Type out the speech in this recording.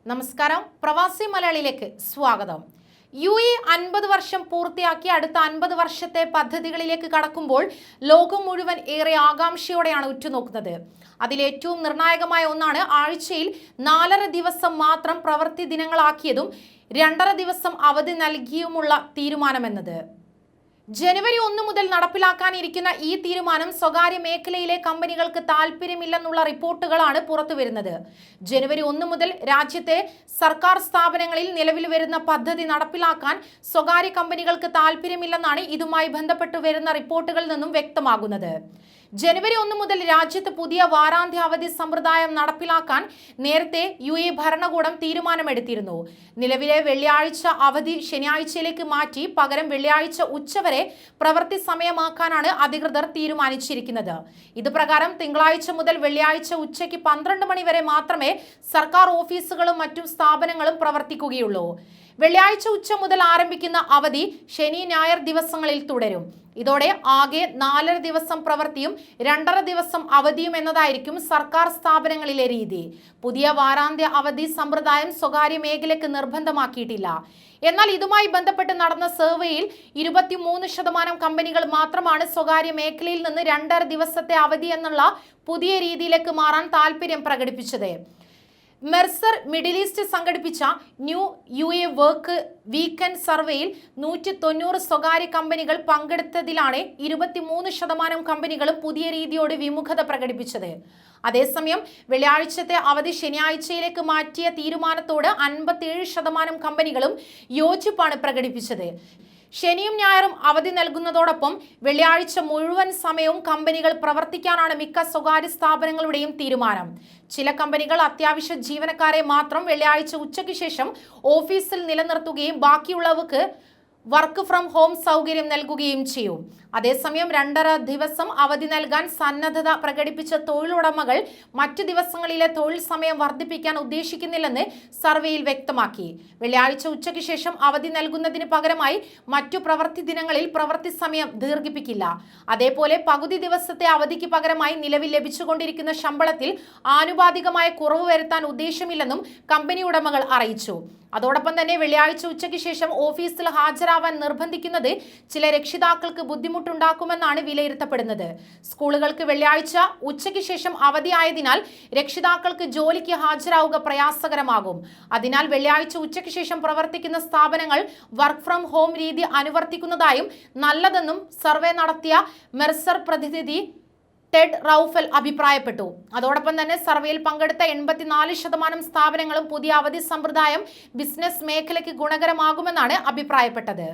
നമസ്കാരം, പ്രവാസി മലയാളിയിലേക്ക് സ്വാഗതം. UAE 50 വർഷം പൂർത്തിയാക്കി അടുത്ത 50 വർഷത്തെ പദ്ധതികളിലേക്ക് കടക്കുമ്പോൾ ലോകം മുഴുവൻ ഏറെ ആകാംക്ഷയോടെയാണ് ഉറ്റുനോക്കുന്നത്. അതിലേറ്റവും നിർണായകമായ ഒന്നാണ് ആഴ്ചയിൽ 4.5 ദിവസം മാത്രം പ്രവൃത്തി ദിനങ്ങളാക്കിയതും 2.5 ദിവസം അവധി നൽകിയുമുള്ള തീരുമാനമെന്നത്. ജനുവരി 1 മുതൽ നടപ്പിലാക്കാനിരിക്കുന്ന ഈ തീരുമാനം സ്വകാര്യ മേഖലയിലെ കമ്പനികൾക്ക് താൽപ്പര്യമില്ലെന്നുള്ള റിപ്പോർട്ടുകളാണ് പുറത്തുവരുന്നത്. ജനുവരി 1 മുതൽ രാജ്യത്തെ സർക്കാർ സ്ഥാപനങ്ങളിൽ നിലവിൽ വരുന്ന പദ്ധതി നടപ്പിലാക്കാൻ സ്വകാര്യ കമ്പനികൾക്ക് താൽപ്പര്യമില്ലെന്നാണ് ഇതുമായി ബന്ധപ്പെട്ടു വരുന്ന റിപ്പോർട്ടുകളിൽ നിന്നും വ്യക്തമാകുന്നത്. ജനുവരി 1 മുതൽ രാജ്യത്ത് പുതിയ വാരാന്ത്യ അവധി സമ്പ്രദായം നടപ്പിലാക്കാൻ നേരത്തെ UAE ഭരണകൂടം തീരുമാനമെടുത്തിരുന്നു. നിലവിലെ വെള്ളിയാഴ്ച അവധി ശനിയാഴ്ചയിലേക്ക് മാറ്റി പകരം വെള്ളിയാഴ്ച ഉച്ചവരെ പ്രവൃത്തി സമയമാക്കാനാണ് അധികൃതർ തീരുമാനിച്ചിരിക്കുന്നത്. ഇത് പ്രകാരം തിങ്കളാഴ്ച മുതൽ വെള്ളിയാഴ്ച ഉച്ചയ്ക്ക് 12 മണി വരെ മാത്രമേ സർക്കാർ ഓഫീസുകളും മറ്റു സ്ഥാപനങ്ങളും പ്രവർത്തിക്കുകയുള്ളൂ. വെള്ളിയാഴ്ച ഉച്ച മുതൽ ആരംഭിക്കുന്ന അവധി ശനി ഞായർ ദിവസങ്ങളിൽ തുടരും. ഇതോടെ ആകെ 4.5 ദിവസം പ്രവൃത്തിയും 2.5 ദിവസം അവധിയും എന്നതായിരിക്കും സർക്കാർ സ്ഥാപനങ്ങളിലെ രീതി. പുതിയ വാരാന്ത്യ അവധി സമ്പ്രദായം സ്വകാര്യ മേഖലയ്ക്ക് നിർബന്ധമാക്കിയിട്ടില്ല. എന്നാൽ ഇതുമായി ബന്ധപ്പെട്ട് നടന്ന സർവേയിൽ 23% കമ്പനികൾ മാത്രമാണ് സ്വകാര്യ മേഖലയിൽ നിന്ന് 2.5 ദിവസത്തെ അവധി എന്നുള്ള പുതിയ രീതിയിലേക്ക് മാറാൻ താല്പര്യം പ്രകടിപ്പിച്ചത്. മെർസർ മിഡിൽ ഈസ്റ്റ് സംഘടിപ്പിച്ച ന്യൂ UAE വർക്ക് വീക്കെൻഡ് സർവേയിൽ 190 സ്വകാര്യ കമ്പനികൾ പങ്കെടുത്തതിലാണ് 23% കമ്പനികളും പുതിയ രീതിയോട് വിമുഖത പ്രകടിപ്പിച്ചത്. അതേസമയം വെള്ളിയാഴ്ചത്തെ അവധി ശനിയാഴ്ചയിലേക്ക് മാറ്റിയ തീരുമാനത്തോട് 57% കമ്പനികളും യോജിപ്പാണ് പ്രകടിപ്പിച്ചത്. ശനിയും ഞായറും അവധി നൽകുന്നതോടൊപ്പം വെള്ളിയാഴ്ച മുഴുവൻ സമയവും കമ്പനികൾ പ്രവർത്തിക്കാനാണ് മിക്ക സ്വകാര്യ സ്ഥാപനങ്ങളുടെയും തീരുമാനം. ചില കമ്പനികൾ അത്യാവശ്യ ജീവനക്കാരെ മാത്രം വെള്ളിയാഴ്ച ഉച്ചയ്ക്ക് ശേഷം ഓഫീസിൽ നിലനിർത്തുകയും ബാക്കിയുള്ളവർക്ക് വർക്ക് ഫ്രം ഹോം സൗകര്യം നൽകുകയും ചെയ്യും. അതേസമയം 2.5 ദിവസം അവധി നൽകാൻ സന്നദ്ധത പ്രകടിപ്പിച്ച തൊഴിലുടമകൾ മറ്റു ദിവസങ്ങളിലെ തൊഴിൽ സമയം വർദ്ധിപ്പിക്കാൻ ഉദ്ദേശിക്കുന്നില്ലെന്ന് സർവേയിൽ വ്യക്തമാക്കി. വെള്ളിയാഴ്ച ഉച്ചയ്ക്ക് ശേഷം അവധി നൽകുന്നതിന് പകരമായി മറ്റു പ്രവൃത്തി ദിനങ്ങളിൽ പ്രവൃത്തി സമയം ദീർഘിപ്പിക്കില്ല. അതേപോലെ പകുതി ദിവസത്തെ അവധിക്ക് പകരമായി നിലവിൽ ലഭിച്ചുകൊണ്ടിരിക്കുന്ന ശമ്പളത്തിൽ ആനുപാതികമായ കുറവ് വരുത്താൻ ഉദ്ദേശമില്ലെന്നും കമ്പനി ഉടമകൾ അറിയിച്ചു. അതോടൊപ്പം തന്നെ വെള്ളിയാഴ്ച ഉച്ചയ്ക്ക് ശേഷം ഓഫീസിൽ ഹാജരാവാൻ നിർബന്ധിക്കുന്നത് ചില രക്ഷിതാക്കൾക്ക് ബുദ്ധിമുട്ടുണ്ടാക്കുമെന്നാണ് വിലയിരുത്തപ്പെടുന്നത്. സ്കൂളുകൾക്ക് വെള്ളിയാഴ്ച ഉച്ചയ്ക്ക് ശേഷം അവധിയായതിനാൽ രക്ഷിതാക്കൾക്ക് ജോലിക്ക് ഹാജരാവുക പ്രയാസകരമാകും. അതിനാൽ വെള്ളിയാഴ്ച ഉച്ചയ്ക്ക് ശേഷം പ്രവർത്തിക്കുന്ന സ്ഥാപനങ്ങൾ വർക്ക് ഫ്രം ഹോം രീതി അനുവർത്തിക്കുന്നതായും നല്ലതെന്നും സർവേ നടത്തിയ മെർസർ പ്രതിനിധി ടെഡ് റൌഫൽ അഭിപ്രായപ്പെട്ടു. അതോടൊപ്പം തന്നെ സർവേയിൽ പങ്കെടുത്ത 84% സ്ഥാപനങ്ങളും പുതിയ അവധി സമ്പ്രദായം ബിസിനസ് മേഖലയ്ക്ക് ഗുണകരമാകുമെന്നാണ് അഭിപ്രായപ്പെട്ടത്.